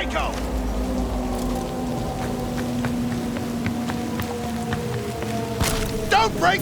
psycho! Don't break!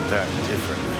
that differently.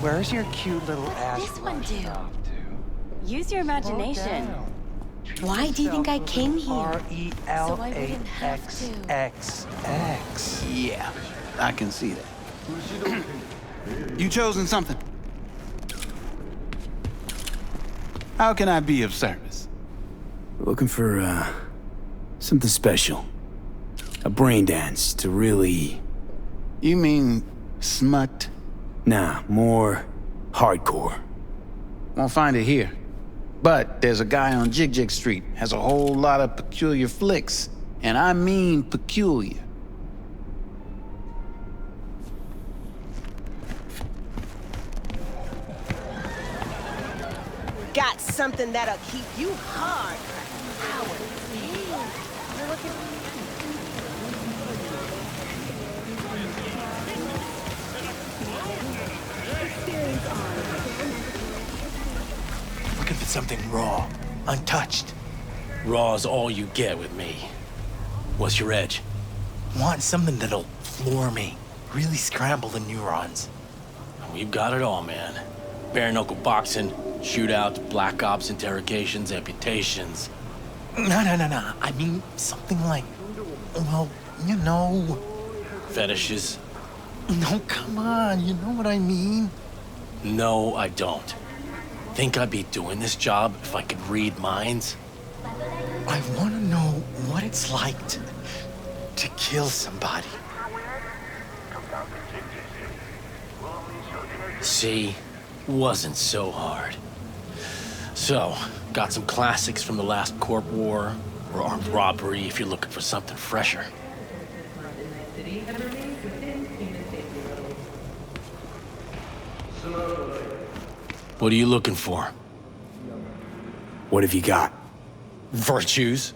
Where's your cute little ass? This one do. Use your imagination. Why do you think I came here? R-E-L-A-X-X-X. Yeah, I can see that. You chosen something? How can I be of service? Looking for, something special. A brain dance to really... You mean smut? Nah, more hardcore. Won't find it here. But there's a guy on Jig Jig Street, has a whole lot of peculiar flicks. And I mean peculiar. Got something that'll keep you hard for hours. You're looking... Looking for something raw, untouched. Raw's all you get with me. What's your edge? Want something that'll floor me, really scramble the neurons. We've got it all, man. Bare knuckle boxing, shootouts, black ops, interrogations, amputations. No. I mean something like, well, you know... Fetishes? No, come on, you know what I mean. No, I don't. Think I'd be doing this job if I could read minds? I want to know what it's like to kill somebody. See, wasn't so hard. So, got some classics from the last Corp War, or armed robbery if you're looking for something fresher. What are you looking for? What have you got? Virtues?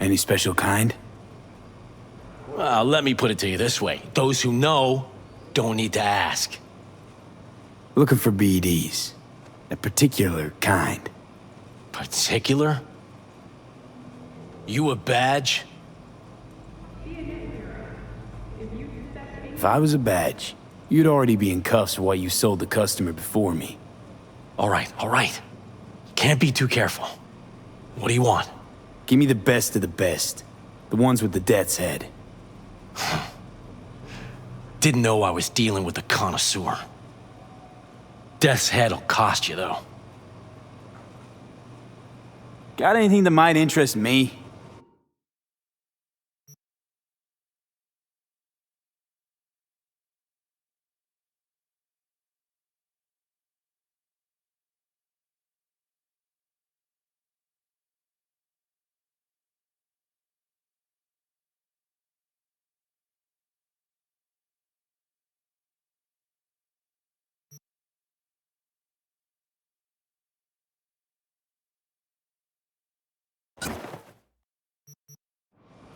Any special kind? Well, let me put it to you this way. Those who know don't need to ask. Looking for BDs. A particular kind. Particular? You a badge? If I was a badge, you'd already be in cuffs while you sold the customer before me. All right. Can't be too careful. What do you want? Give me the best of the best. The ones with the death's head. Didn't know I was dealing with a connoisseur. Death's head'll cost you, though. Got anything that might interest me?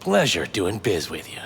Pleasure doing biz with you.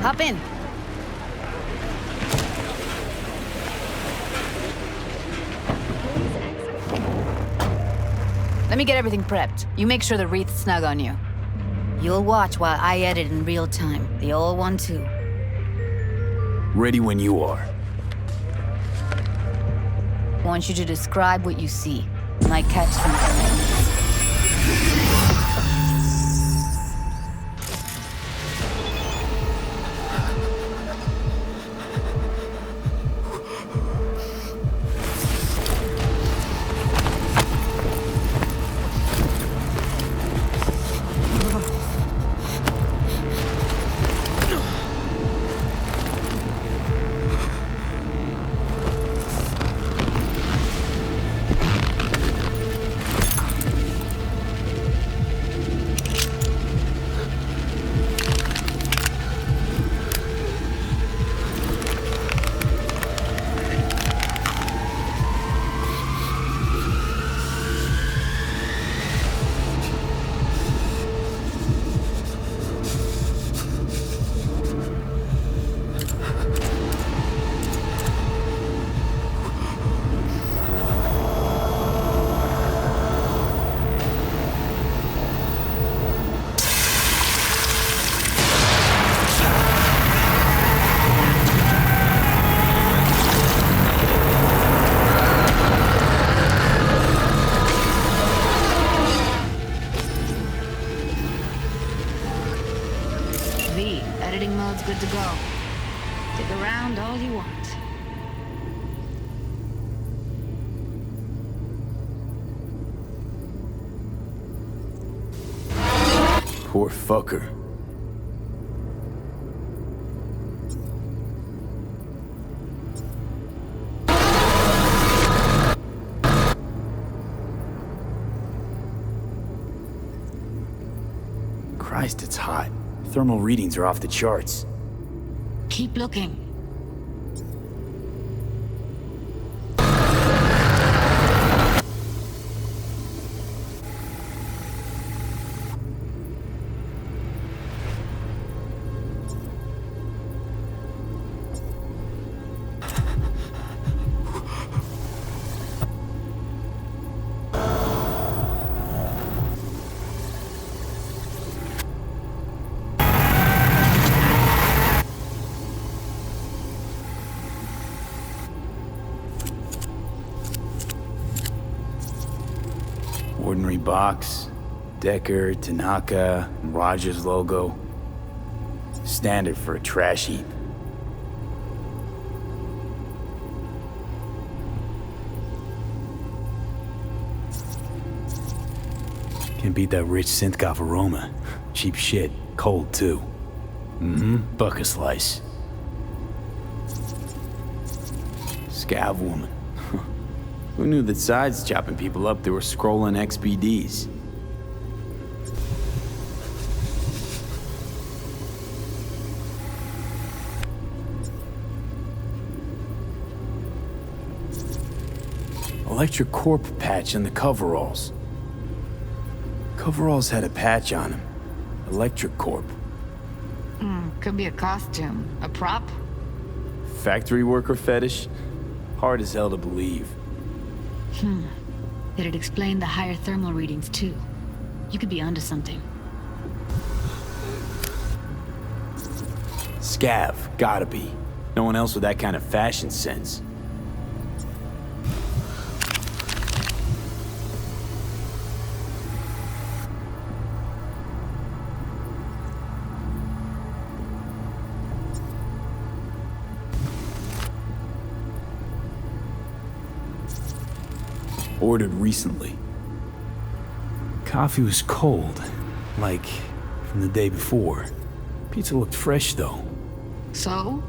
Hop in. Let me get everything prepped. You make sure the wreath's snug on you. You'll watch while I edit in real time. The old one, too. Ready when you are. Want you to describe what you see. Might catch something. Editing mode's good to go. Dig around all you want. Poor fucker. Christ, it's hot. Thermal readings are off the charts. Keep looking. box, Decker, Tanaka, and Rogers logo. Standard for a trash heap. Can't beat that rich synth-goth aroma. Cheap shit. Cold, too. Buck a slice. Scav woman. Who knew that sides chopping people up, they were scrolling XBDs? Electric Corp patch on the coveralls. Coveralls had a patch on them. Electric Corp. Could be a costume. A prop? Factory worker fetish? Hard as hell to believe. Did it explain the higher thermal readings, too? You could be onto something. Scav, gotta be. No one else with that kind of fashion sense. Ordered recently. Coffee was cold, like from the day before. Pizza looked fresh though. So?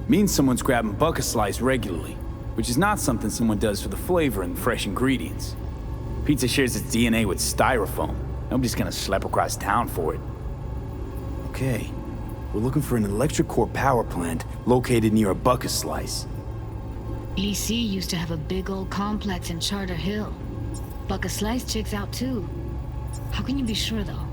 Means someone's grabbing bucket slice regularly, which is not something someone does for the flavor and fresh ingredients. Pizza shares its DNA with styrofoam. Nobody's gonna schlep across town for it. Okay, we're looking for an electric core power plant located near a bucket slice. EC used to have a big old complex in Charter Hill. Buck a Slice checks out too. How can you be sure though?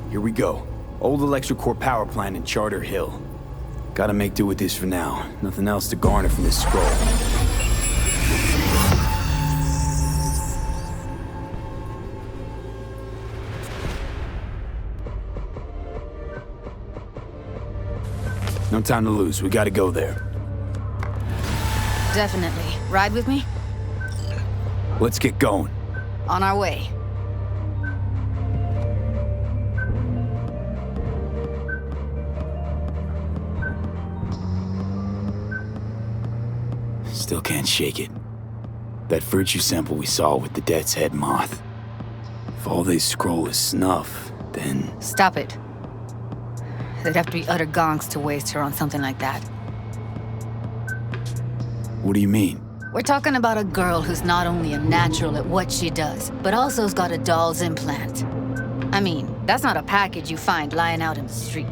Here we go. Old electric core power plant in Charter Hill. Gotta make do with this for now. Nothing else to garner from this scroll. No time to lose. We gotta go there. Definitely. Ride with me? Let's get going. On our way. Still can't shake it. That virtue sample we saw with the Death's Head moth. If all they scroll is snuff, then... Stop it. They'd have to be utter gonks to waste her on something like that. What do you mean? We're talking about a girl who's not only a natural at what she does, but also's got a doll's implant. I mean, that's not a package you find lying out in the street.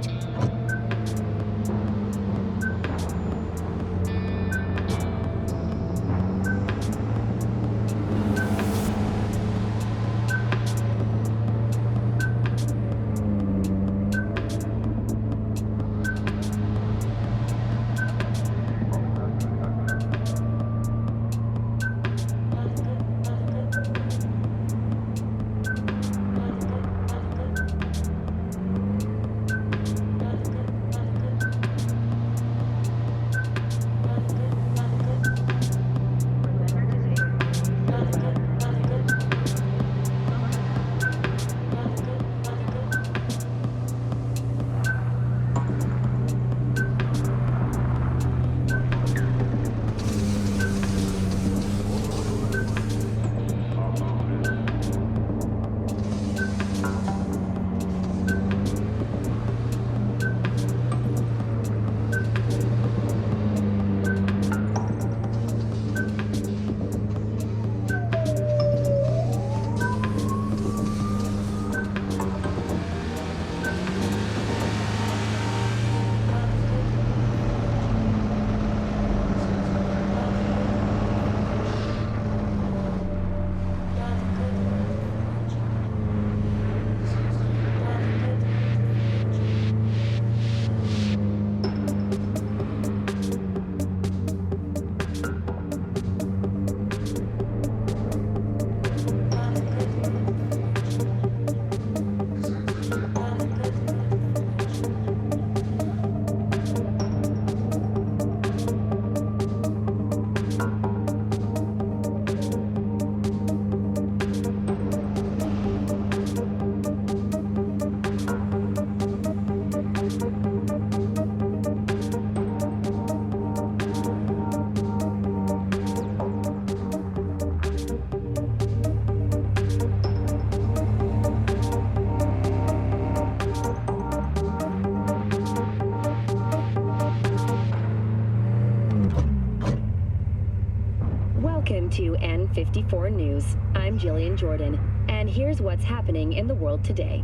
Welcome to N54 News. I'm Jillian Jordan, and here's what's happening in the world today.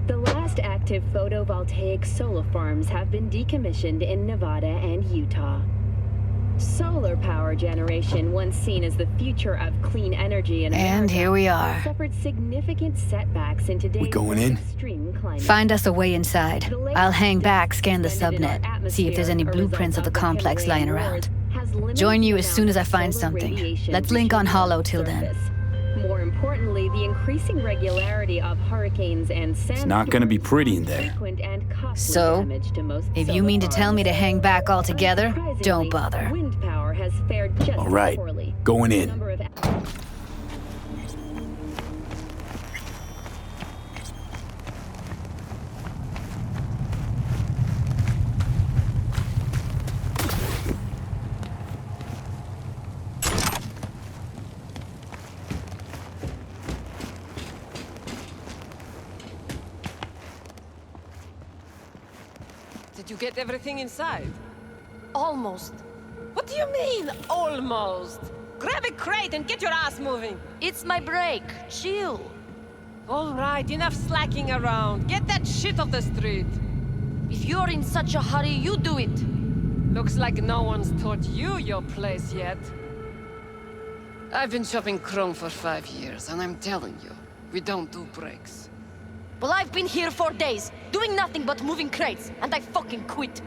The last active photovoltaic solar farms have been decommissioned in Nevada and Utah. Solar power generation, once seen as the future of clean energy in America, And here we are. suffered significant setbacks in today's We going in? extreme climate. Find us a way inside. I'll hang back, scan the subnet, see if there's any blueprints of the complex lying around. Join you as soon as I find something. Let's link on Hollow till then. More importantly, the increasing regularity of hurricanes and sandstorms It's not gonna be pretty in there. frequent and costly So, damage to most if you solar mean to tell me to farms. hang back altogether, don't Unsurprisingly, bother. Wind power has fared just All as right, poorly. going The in. number of Did you get everything inside? Almost. What do you mean, almost? Grab a crate and get your ass moving. It's my break. Chill. All right, enough slacking around. Get that shit off the street. If you're in such a hurry, you do it. Looks like no one's taught you your place yet. I've been shopping Chrome for 5 years, and I'm telling you, we don't do breaks. Well, I've been here for days, doing nothing but moving crates, and I fucking quit.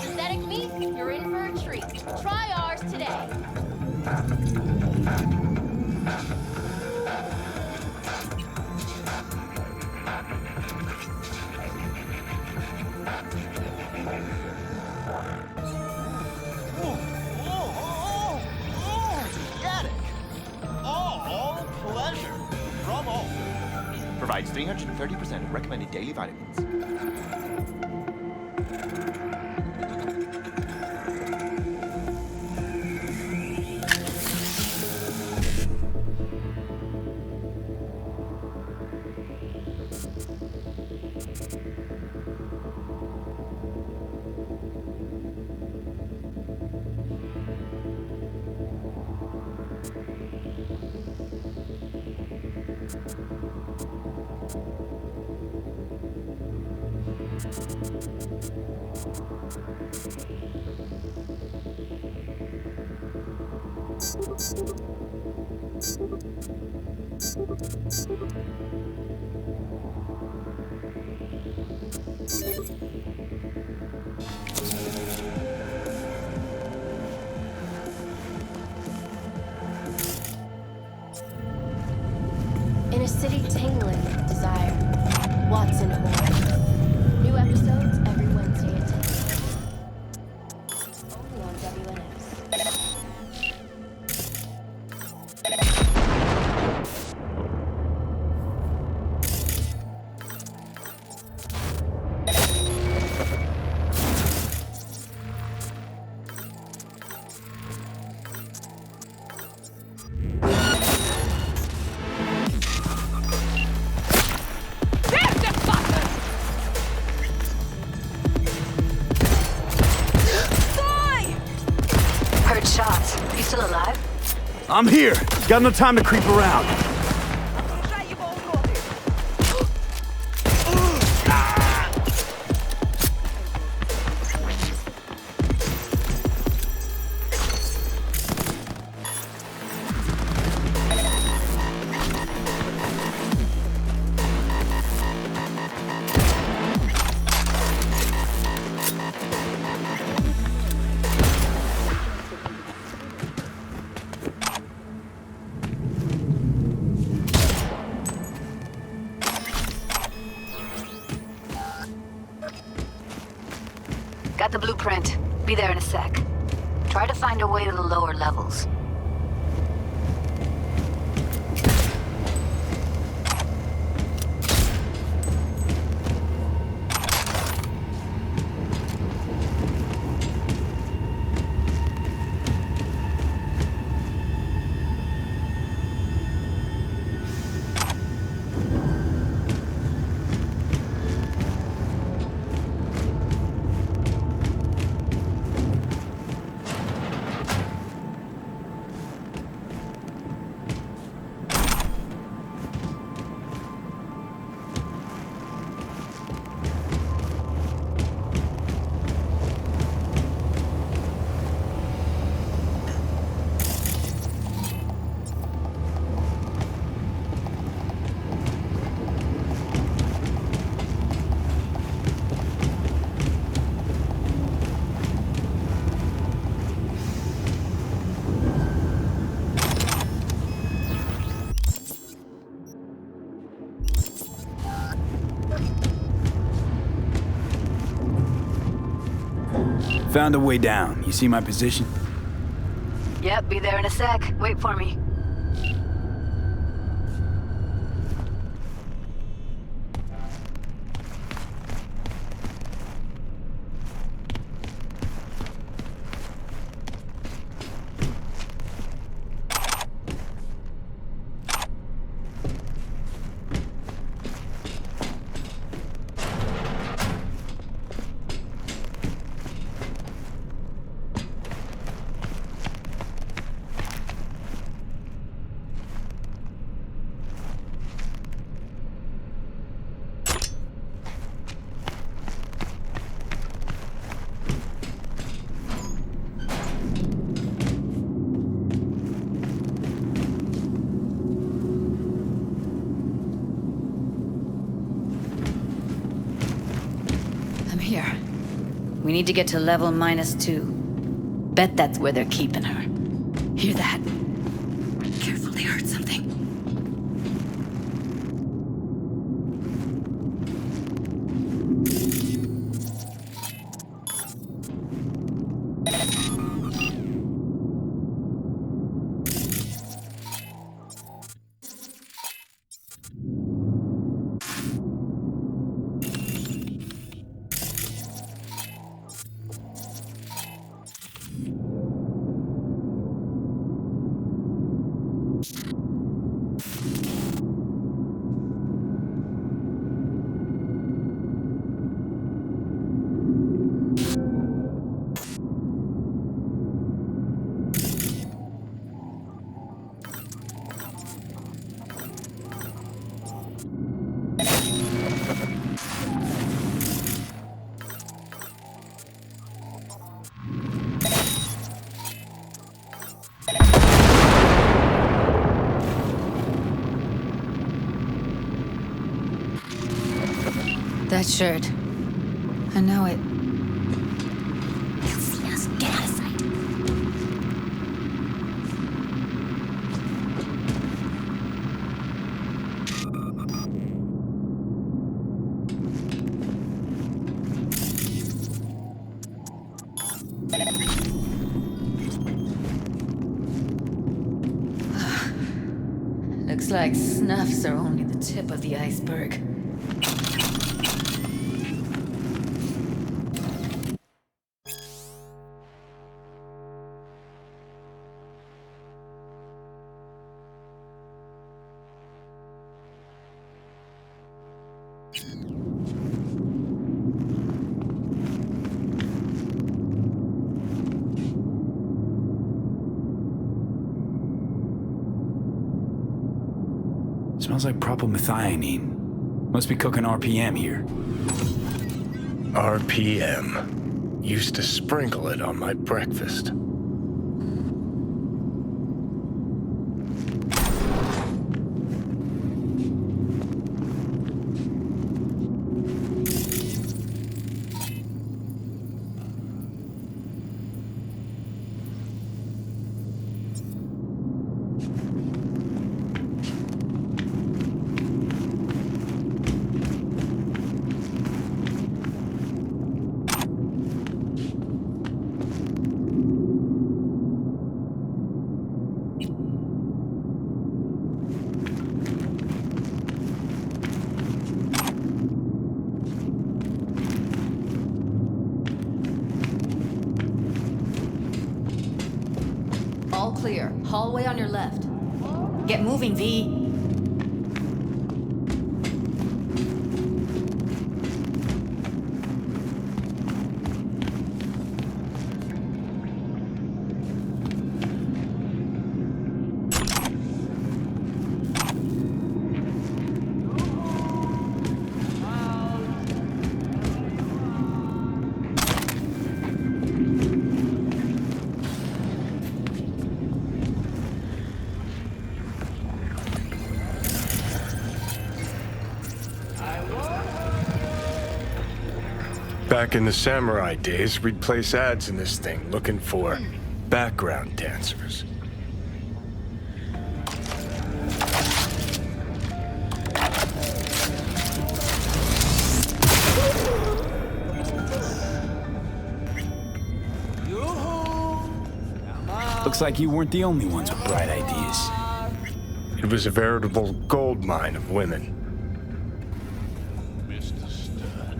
Synthetic meat, you're in for a treat. Try ours today. All pleasure. Bravo. Provides 330% of recommended daily vitamins. In a city tingling with desire, Watson Horror. New episodes every Wednesday at 10. Only on WNS. Heard shots. You still alive? I'm here. Got no time to creep around. Got the blueprint. Be there in a sec. Try to find a way to the lower levels. Found a way down. You see my position? Yep, be there in a sec. Wait for me. Here. We need to get to level -2. Bet that's where they're keeping her. Hear that? Careful, they heard something. white shirt. I know it. They'll see us. Get out of sight. Looks like snuffs are only the tip of the iceberg. Smells like propylmethionine. Must be cooking RPM here. RPM. Used to sprinkle it on my breakfast. All clear. Hallway on your left. Get moving, V. Back in the samurai days, we'd place ads in this thing looking for background dancers. Looks like you weren't the only ones with bright ideas. It was a veritable gold mine of women. Mr. Stud,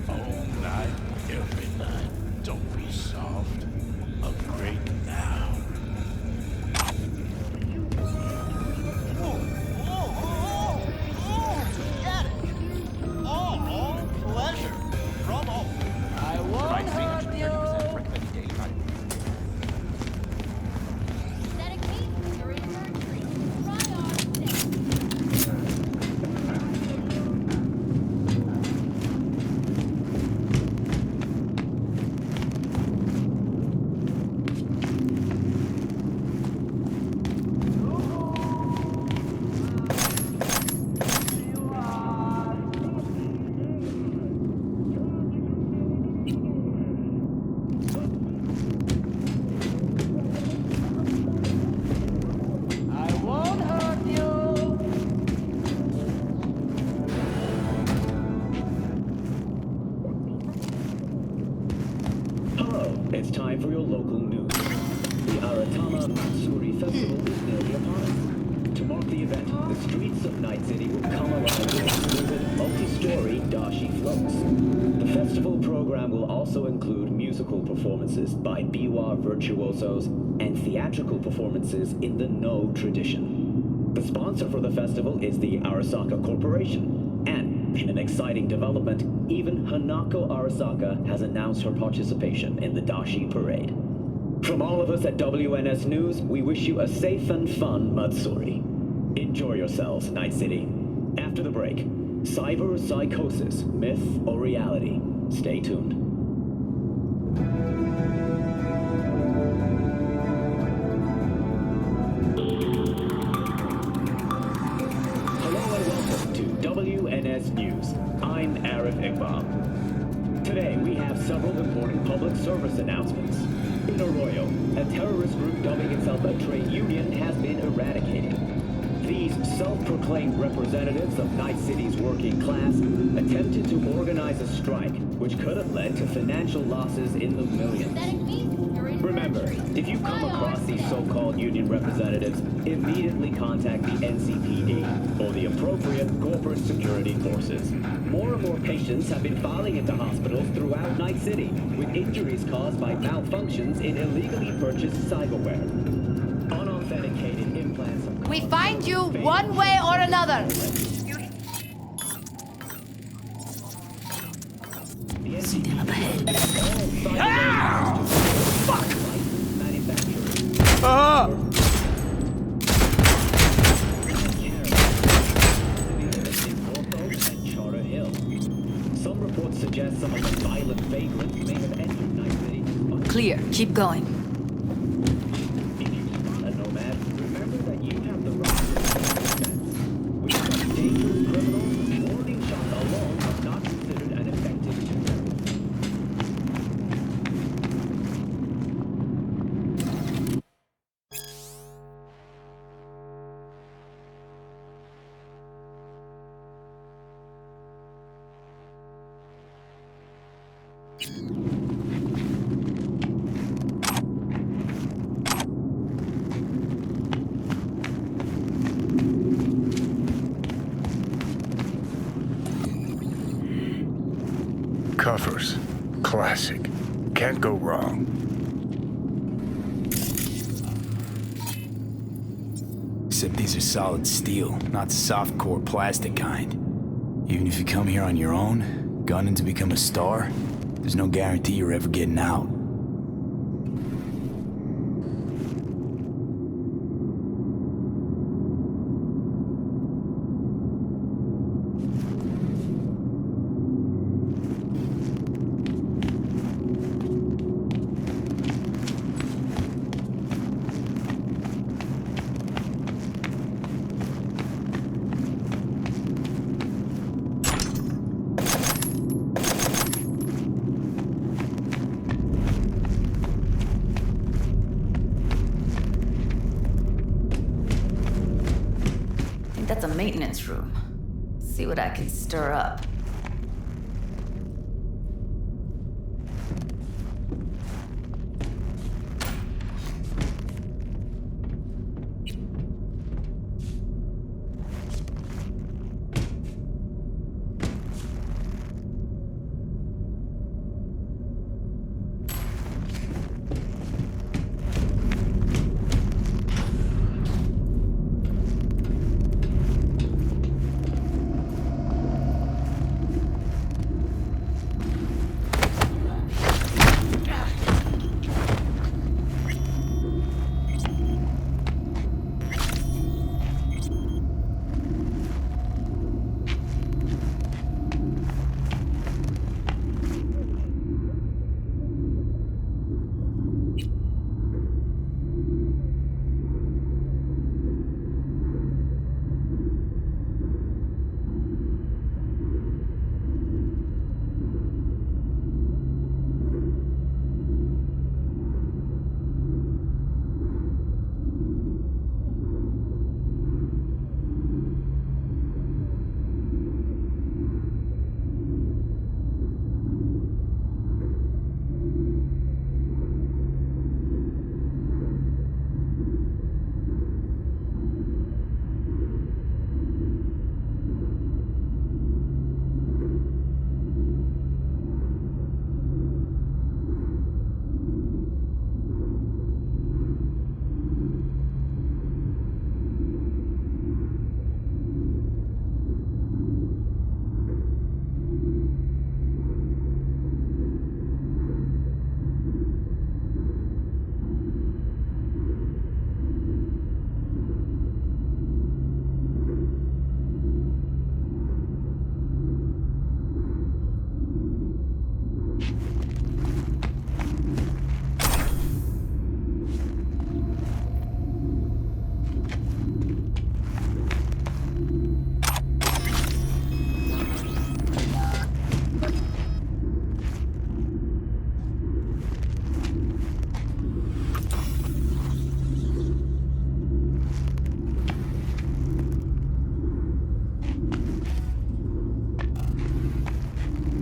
all night, every night. Don't be soft. Upgrade now. Get it! All pleasure. Promo. I won't hurt you. Recommended daily value. It's time for your local news. The Aratama Matsuri Festival is nearly upon us. To mark the event, the streets of Night City will come alive with exquisite multi-story dashi floats. The festival program will also include musical performances by biwa virtuosos and theatrical performances in the No tradition. The sponsor for the festival is the Arasaka Corporation, and in an exciting development, even Hanako Arasaka has announced her participation in the Dashi Parade. From all of us at WNS News, we wish you a safe and fun Matsuri. Enjoy yourselves, Night City. After the break, cyber psychosis, myth or reality? Stay tuned. Hello and welcome to WNS News. I'm Arif Iqbal. service announcements. In Arroyo, a terrorist group dubbing itself a trade union has been eradicated. These self-proclaimed representatives of Night City's working class attempted to organize a strike, which could have led to financial losses in the millions. Remember, if you come across these so-called union representatives, immediately contact the NCPD or the appropriate corporate security forces. More and more patients have been filing into hospitals throughout Night City with injuries caused by malfunctions in illegally purchased cyberware. Unauthenticated implants of We find you one way or another. Something up ahead. Fuck! Some reports suggest some of the violent vagrants may have entered Night City. Clear. Keep going. If you spot a nomad, remember that you have the right to defense. With such dangerous criminals, warning shots alone are not considered an effective deterrent. Covers. Classic. Can't go wrong. Except these are solid steel, not the soft-core plastic kind. Even if you come here on your own, gunning to become a star, there's no guarantee you're ever getting out. That's a maintenance room. See what I can stir up.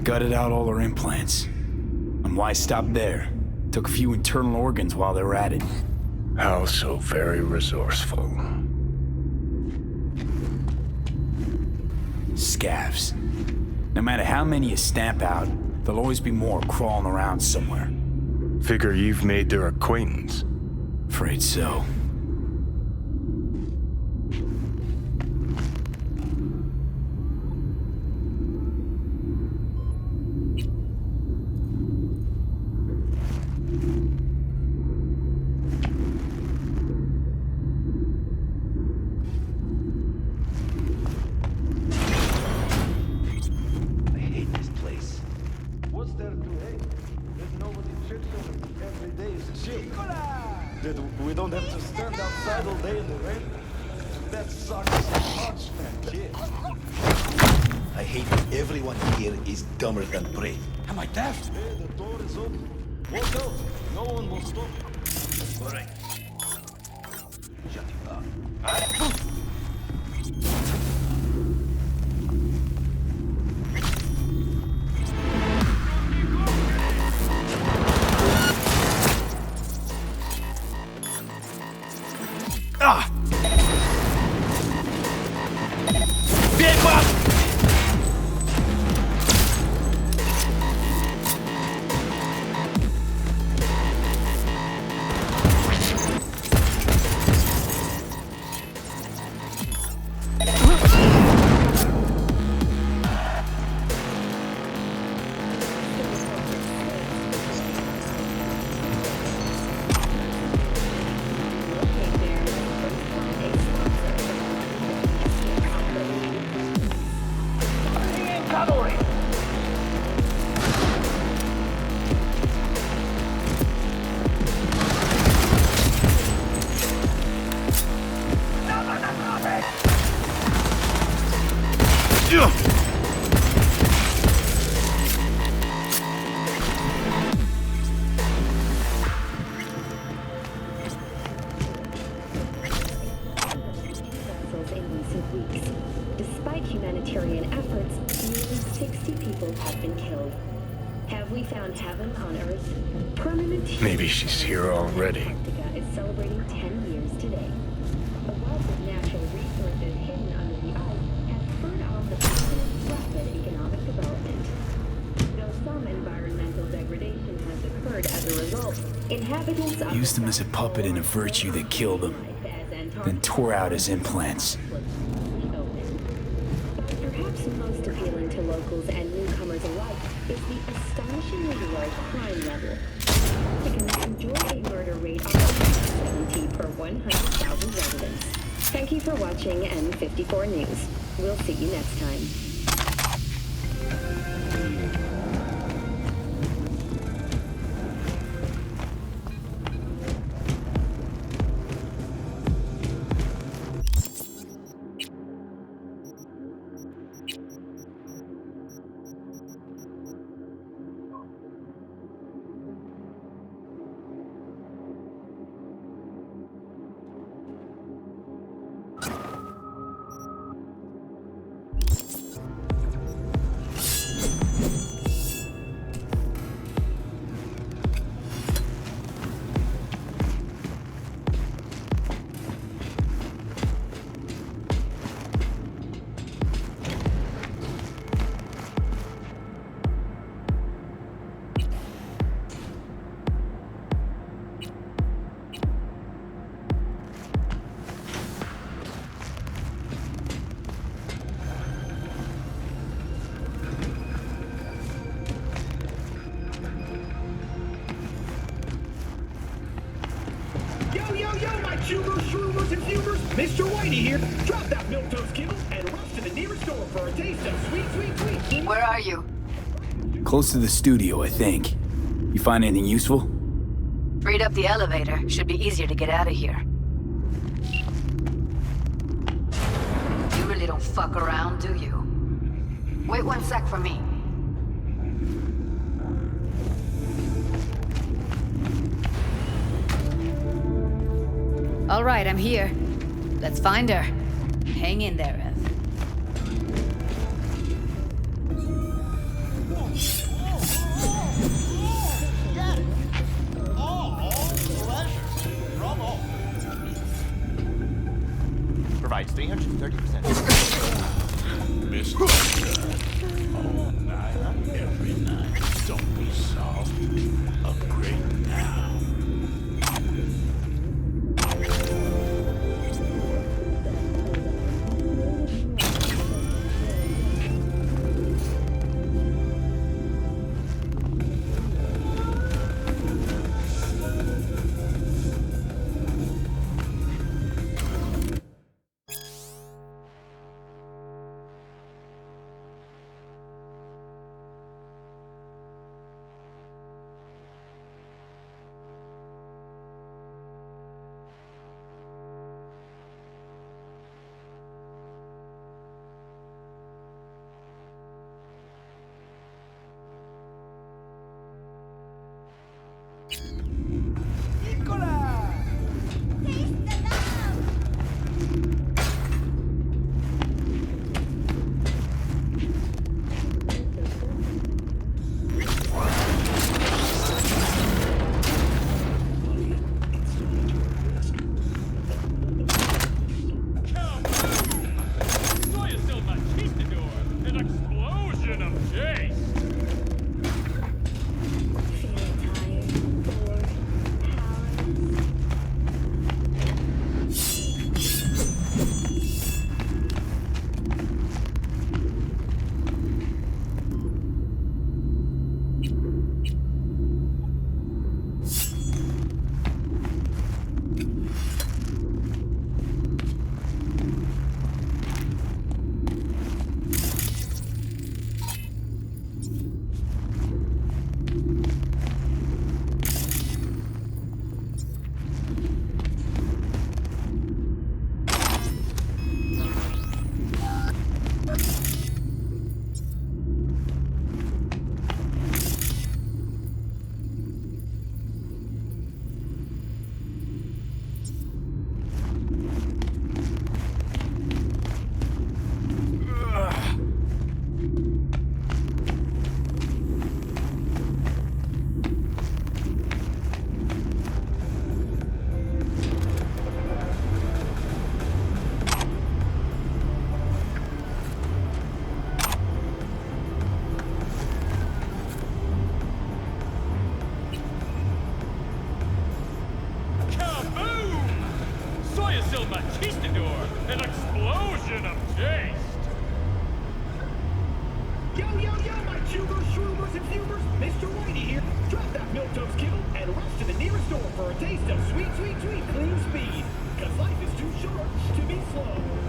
gutted out all her implants. And why stop there? Took a few internal organs while they were at it. How so very resourceful. Scavs. No matter how many you stamp out, there'll always be more crawling around somewhere. Figure you've made their acquaintance. Afraid so. We don't have to stand outside all day in the rain. That sucks so much, man, kid. I hate that everyone here is dumber than Prey. Am I deaf? Hey, the door is open. Walk out. No one will stop. All right. Shut it up. Ah! Big Bob! Despite humanitarian efforts, nearly 60 people have been killed. Have we found heaven on Earth? Permanent. Maybe she's here already. Antarctica is celebrating 10 years today. A wealth of natural resources hidden under the ice has spurred on the continent's rapid economic development. Though some environmental degradation has occurred as a result, inhabitants of Used him as a puppet in a virtue that killed him, then tore out his implants. Perhaps most appealing to locals and newcomers alike is the astonishingly low crime level. Mexicans enjoy a murder rate of 70 per 100,000 residents. Thank you for watching N54 News. We'll see you next time. Mr. Whitey here. Drop that milquetoast kibble and rush to the nearest store for a taste of sweet, sweet, sweet. Where are you? Close to the studio, I think. You find anything useful? Freed up the elevator. Should be easier to get out of here. You really don't fuck around, do you? Wait 1 sec for me. All right, I'm here. Let's find her. Hang in there, Ev. Provides 330%. Mr. All night, every night. Don't be soft. Upgrade now. An explosion of taste! Yo, yo, yo, my chugers, shroomers, and fumers! Mr. Whitey here! Drop that milquetoast kibble and rush to the nearest door for a taste of sweet, sweet, sweet clean speed. Cause life is too short to be slow.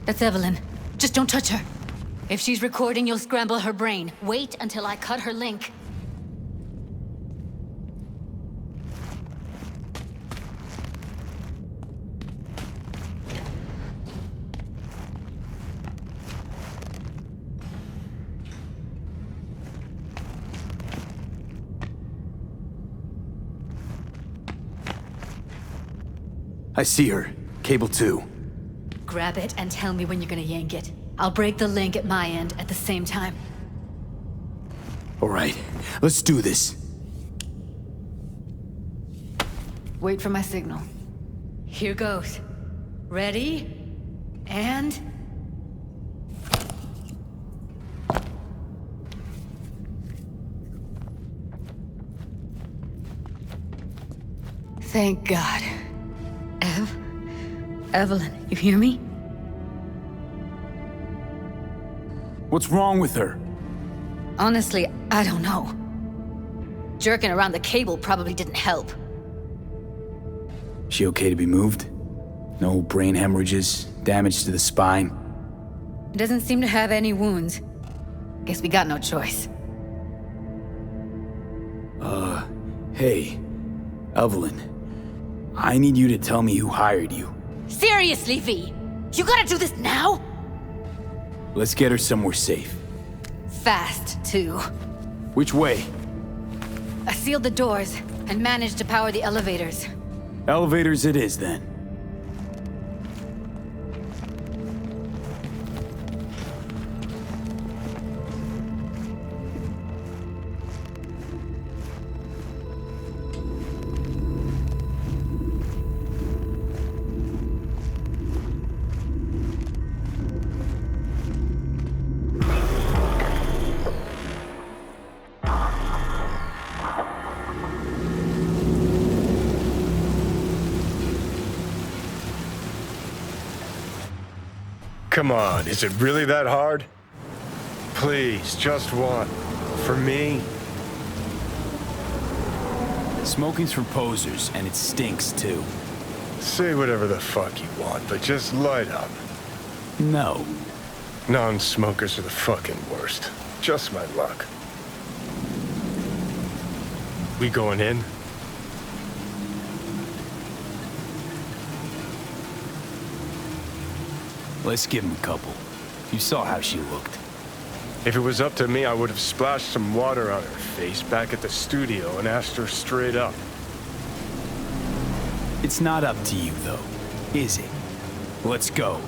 That's Evelyn. Just don't touch her. If she's recording, you'll scramble her brain. Wait until I cut her link. I see her. Cable 2. Grab it and tell me when you're gonna yank it. I'll break the link at my end at the same time. All right, let's do this. Wait for my signal. Here goes. Ready? And... Thank God. Evelyn, you hear me? What's wrong with her? Honestly, I don't know. Jerking around the cable probably didn't help. She okay to be moved? No brain hemorrhages, damage to the spine? Doesn't seem to have any wounds. Guess we got no choice. Hey, Evelyn. I need you to tell me who hired you. Seriously, V? You gotta do this now? Let's get her somewhere safe. Fast, too. Which way? I sealed the doors and managed to power the elevators. Elevators it is, then. Come on, is it really that hard? Please, just one. For me? Smoking's for posers, and it stinks, too. Say whatever the fuck you want, but just light up. No. Non-smokers are the fucking worst. Just my luck. We going in? Let's give him a couple. You saw how she looked. If it was up to me, I would have splashed some water on her face back at the studio and asked her straight up. It's not up to you, though, is it? Let's go.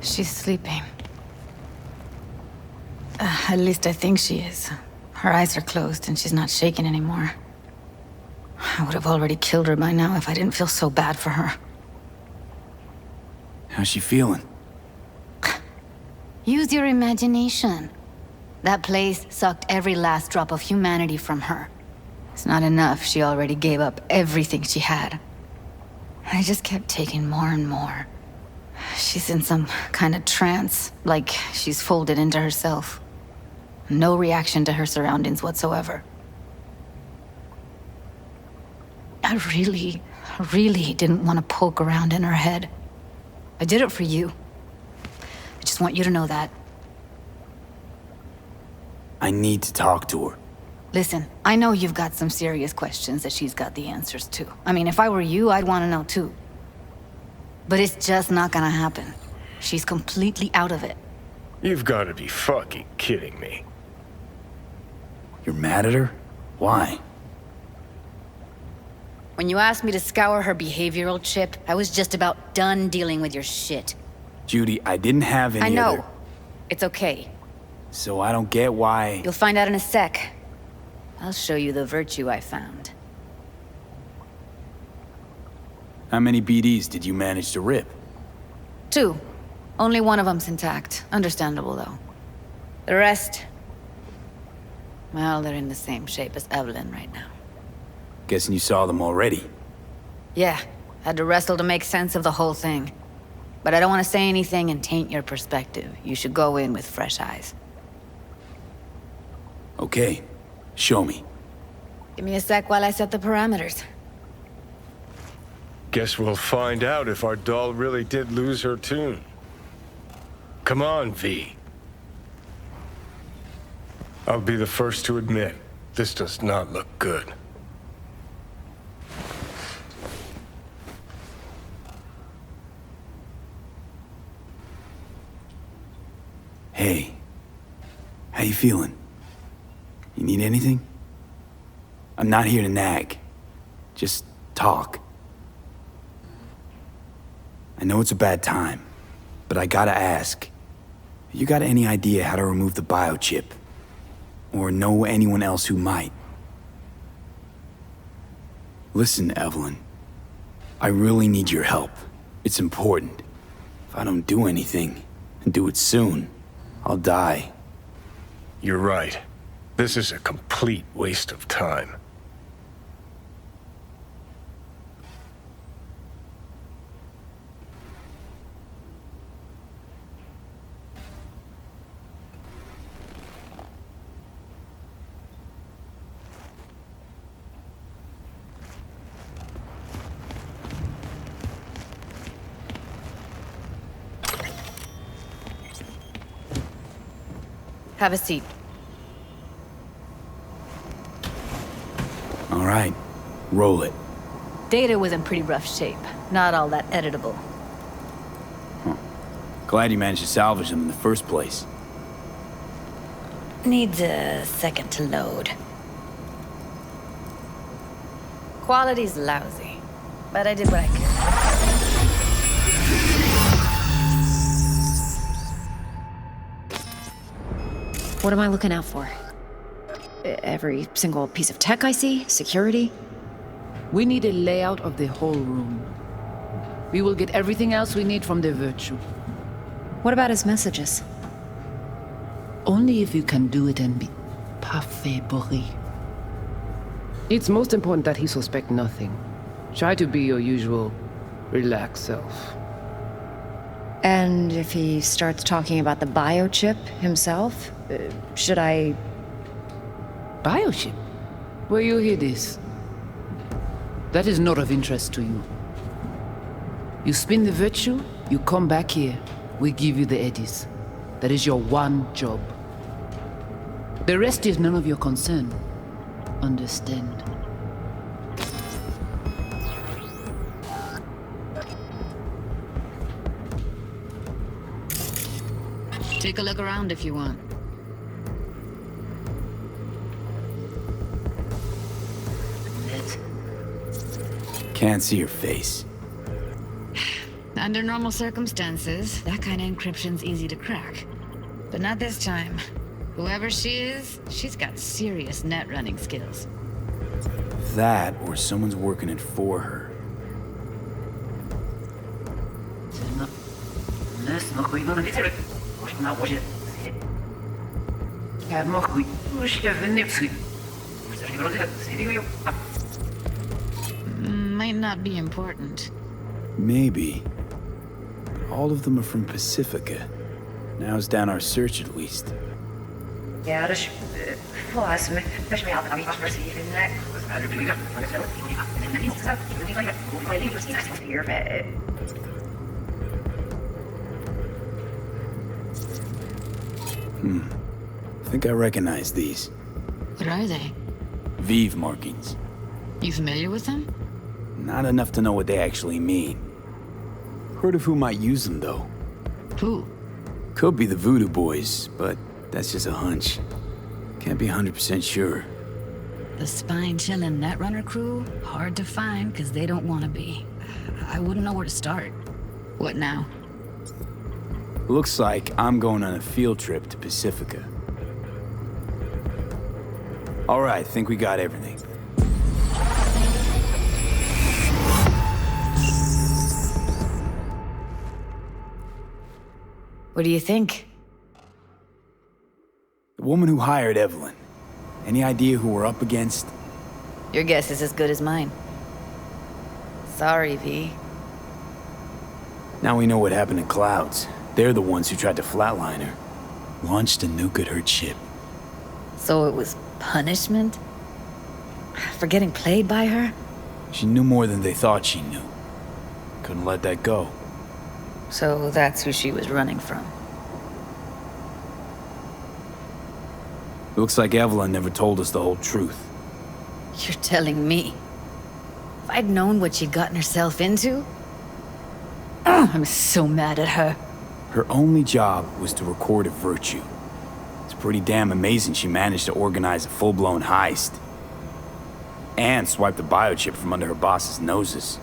She's sleeping. At least I think she is. Her eyes are closed and she's not shaking anymore. I would have already killed her by now if I didn't feel so bad for her. How's she feeling? Use your imagination. That place sucked every last drop of humanity from her. It's not enough, she already gave up everything she had. I just kept taking more and more. She's in some kind of trance, like she's folded into herself. No reaction to her surroundings whatsoever. I really didn't want to poke around in her head. I did it for you. I just want you to know that. I need to talk to her. Listen, I know you've got some serious questions that she's got the answers to. I mean, if I were you, I'd want to know too. But it's just not gonna happen. She's completely out of it. You've got to be fucking kidding me. You're mad at her? Why? When you asked me to scour her behavioral chip, I was just about done dealing with your shit. Judy, I didn't have any I know. other... It's okay. So I don't get why... You'll find out in a sec. I'll show you the virtue I found. How many BDs did you manage to rip? 2. Only one of them's intact. Understandable, though. The rest... well, they're in the same shape as Evelyn right now. Guessing you saw them already. Yeah, had to wrestle to make sense of the whole thing. But I don't want to say anything and taint your perspective. You should go in with fresh eyes. Okay, show me. Give me a sec while I set the parameters. Guess we'll find out if our doll really did lose her tune. Come on, V. I'll be the first to admit, this does not look good. Hey, how you feeling? You need anything? I'm not here to nag. Just talk. I know it's a bad time, but I gotta ask. You got any idea how to remove the biochip? Or know anyone else who might? Listen, Evelyn. I really need your help. It's important. If I don't do anything, and do it soon, I'll die. You're right. This is a complete waste of time. Have a seat. All right, roll it. Data was in pretty rough shape. Not all that editable. Glad you managed to salvage them in the first place. Needs a second to load. Quality's lousy, but I did what I could. What am I looking out for? Every single piece of tech I see? Security? We need a layout of the whole room. We will get everything else we need from the Virtue. What about his messages? Only if you can do it and be parfait bourré. It's most important that he suspect nothing. Try to be your usual, relaxed self. And if he starts talking about the biochip himself, should I... Biochip? Where you hear this? That is not of interest to you. You spin the Virtue, you come back here, we give you the eddies. That is your one job. The rest is none of your concern. Understand? Take a look around if you want. Can't see your face. Under normal circumstances, that kind of encryption's easy to crack. But not this time. Whoever she is, she's got serious net running skills. That, or someone's working it for her. Might not be important. Maybe. All of them are from Pacifica. Now's down our search at least. I think I recognize these. What are they? Vive markings. You familiar with them? Not enough to know what they actually mean. Heard of who might use them, though. Who? Could be the Voodoo Boys, but that's just a hunch. Can't be 100% sure. The spine-chilling Netrunner crew? Hard to find, because they don't want to be. I wouldn't know where to start. What now? Looks like I'm going on a field trip to Pacifica. All right, think we got everything. What do you think? The woman who hired Evelyn. Any idea who we're up against? Your guess is as good as mine. Sorry, V. Now we know what happened in Clouds. They're the ones who tried to flatline her. Launched a nuke at her chip. So it was punishment? For getting played by her? She knew more than they thought she knew. Couldn't let that go. So that's who she was running from. Looks like Evelyn never told us the whole truth. You're telling me? If I'd known what she'd gotten herself into? Oh, I'm so mad at her. Her only job was to record a Virtue. It's pretty damn amazing she managed to organize a full-blown heist. And swipe the biochip from under her boss's noses.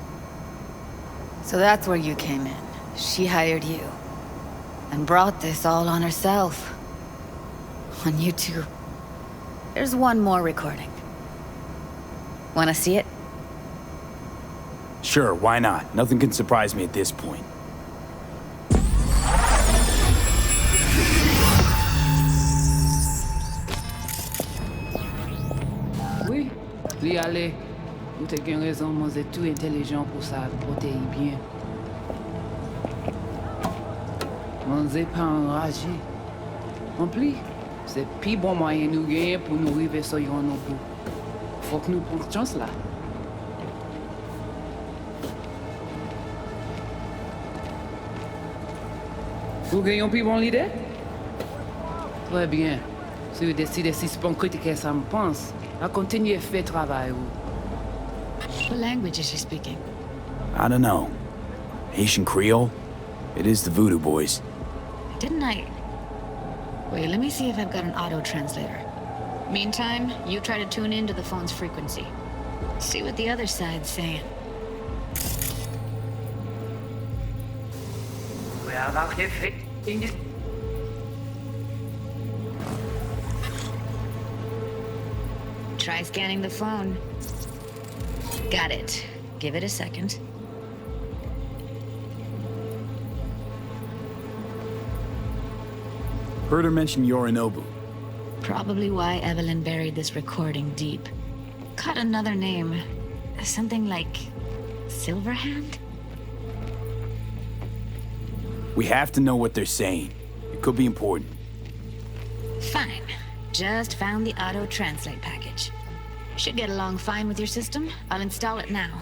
So that's where you came in. She hired you. And brought this all on herself. On you two. There's one more recording. Wanna see it? Sure, why not? Nothing can surprise me at this point. Li ale, ou te gen raison, moi c'est tout intelligent pour ça, protéger bien. Moi c'est pas enragé. En plus, c'est plus bon moyen nous gagner pour nous arriver sur nos bout. Faut que nous prenions chance là. Vous gagnez plus bon l'idée? Très bien. Si vous décidez si c'est bon critiquer ça me pense, à continuer à faire travail. What language is she speaking? I don't know. Haitian Creole? It is the Voodoo Boys. Didn't I? Wait, let me see if I've got an auto-translator. Meantime, you try to tune into the phone's frequency. See what the other side's saying. Try scanning the phone. Got it. Give it a second. Heard her mention Yorinobu. Probably why Evelyn buried this recording deep. Caught another name. Something like Silverhand? We have to know what they're saying. It could be important. Fine. Just found the auto-translate package. Should get along fine with your system. I'll install it now.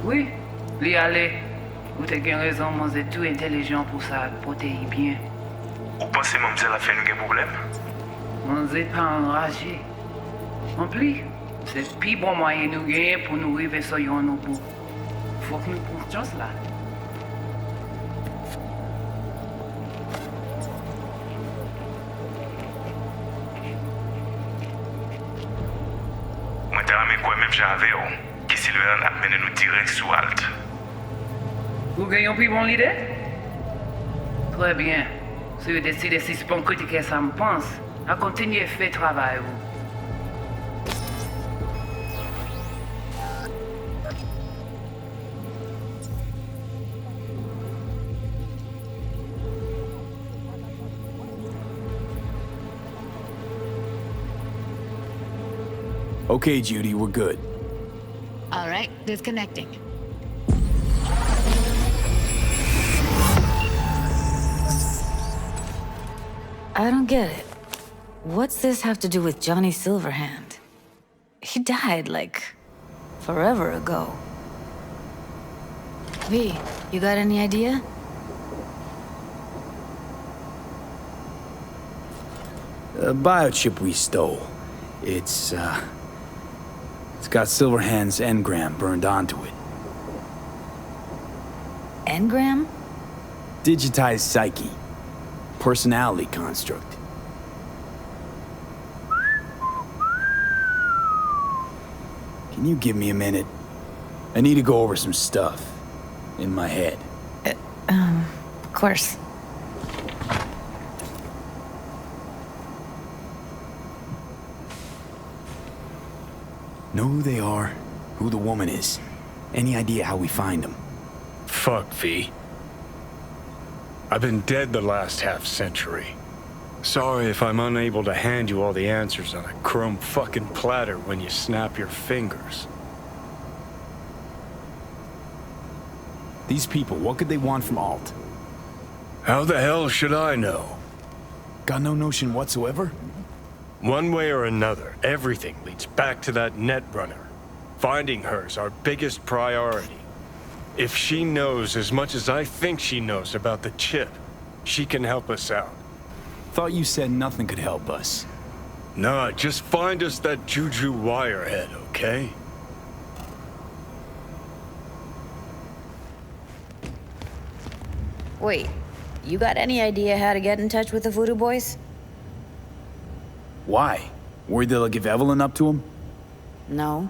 Oui, li ale, ou te gen raison, moi c'est tout intelligent pour ça, protéger bien. Ou pensez mademoiselle a fait nous un problème? Moi c'est pas enragé. En plus, c'est plus bon moyen nous gagner pour nous arriver sur nos bout. Faut que nous prenions chance là. Moi t'ai ramé quoi même j'avais, qui Sylvain a mené nous direct sous Alt. Vous gagnez plus bon l'idée? Très bien. Si vous décidez si c'est bon critiquer ça me pense, à continuer à faire travail. Okay, Judy, we're good. All right, disconnecting. I don't get it. What's this have to do with Johnny Silverhand? He died, like, forever ago. V, you got any idea? The biochip we stole. It's got Silverhand's engram burned onto it. Engram? Digitized psyche. Personality construct. Can you give me a minute? I need to go over some stuff in my head. Of course. Know who they are, who the woman is. Any idea how we find them? Fuck, V. I've been dead the last half-century. Sorry if I'm unable to hand you all the answers on a chrome fucking platter when you snap your fingers. These people, what could they want from Alt? How the hell should I know? Got no notion whatsoever? One way or another, everything leads back to that Netrunner. Finding her's our biggest priority. If she knows as much as I think she knows about the chip, she can help us out. Thought you said nothing could help us. Nah, just find us that Juju wirehead, okay? Wait, you got any idea how to get in touch with the Voodoo Boys? Why? Worried they'll give Evelyn up to him? No.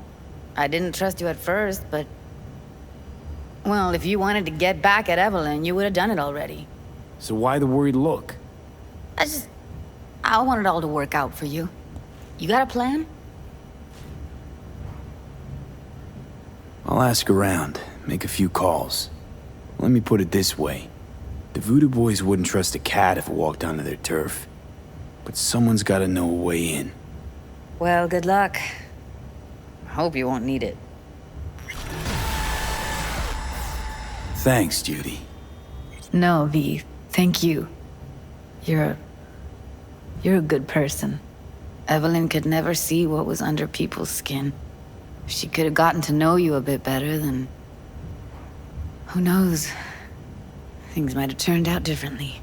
I didn't trust you at first, but... Well, if you wanted to get back at Evelyn, you would have done it already. So why the worried look? I want it all to work out for you. You got a plan? I'll ask around, make a few calls. Let me put it this way. The Voodoo Boys wouldn't trust a cat if it walked onto their turf. But someone's gotta know a way in. Well, good luck. Hope you won't need it. Thanks, Judy. No, V. Thank you. You're a good person. Evelyn could never see what was under people's skin. If she could have gotten to know you a bit better, then... who knows? Things might have turned out differently.